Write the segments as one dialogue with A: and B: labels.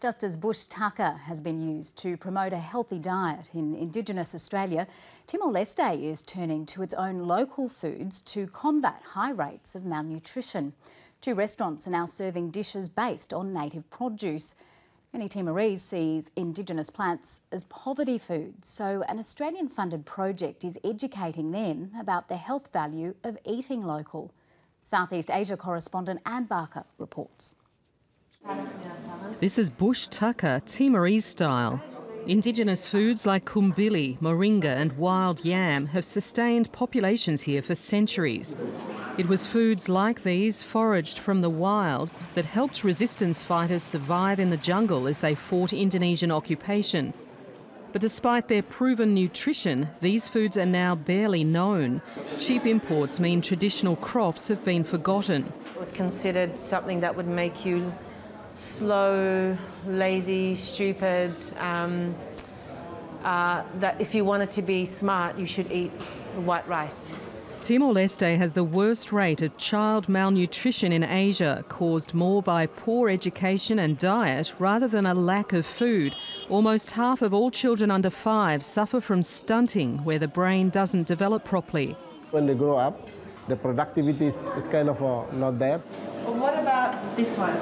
A: Just as bush tucker has been used to promote a healthy diet in Indigenous Australia, Timor-Leste is turning to its own local foods to combat high rates of malnutrition. 2 restaurants are now serving dishes based on native produce. Many Timorese see Indigenous plants as poverty food, so an Australian-funded project is educating them about the health value of eating local. Southeast Asia correspondent Anne Barker reports.
B: This is bush tucker, Timorese style. Indigenous foods like kumbili, moringa and wild yam have sustained populations here for centuries. It was foods like these, foraged from the wild, that helped resistance fighters survive in the jungle as they fought Indonesian occupation. But despite their proven nutrition, these foods are now barely known. Cheap imports mean traditional crops have been forgotten.
C: It was considered something that would make you slow, lazy, stupid, that if you wanted to be smart, you should eat white rice.
B: Timor-Leste has the worst rate of child malnutrition in Asia, caused more by poor education and diet rather than a lack of food. Almost half of all children under 5 suffer from stunting, where the brain doesn't develop properly.
D: When they grow up, the productivity is kind of not there.
C: Well, what about this one?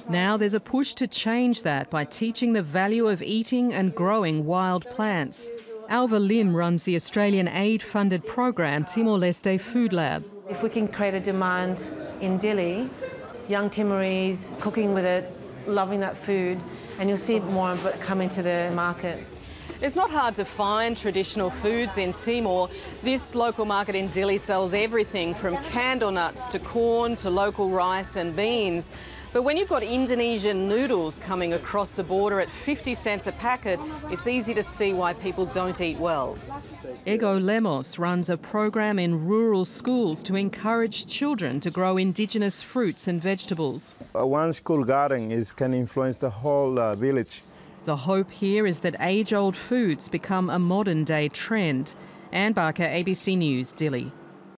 B: Now there's a push to change that by teaching the value of eating and growing wild plants. Alva Lim runs the Australian aid-funded program Timor-Leste Food Lab.
C: If we can create a demand in Dili, young Timorese cooking with it, loving that food, and you'll see more of it come into the market.
E: It's not hard to find traditional foods in Timor. This local market in Dili sells everything from candle nuts to corn to local rice and beans. But when you've got Indonesian noodles coming across the border at 50 cents a packet, it's easy to see why people don't eat well.
B: Ego Lemos runs a program in rural schools to encourage children to grow Indigenous fruits and vegetables.
F: One school garden can influence the whole village.
B: The hope here is that age-old foods become a modern-day trend. Anne Barker, ABC News, Dili.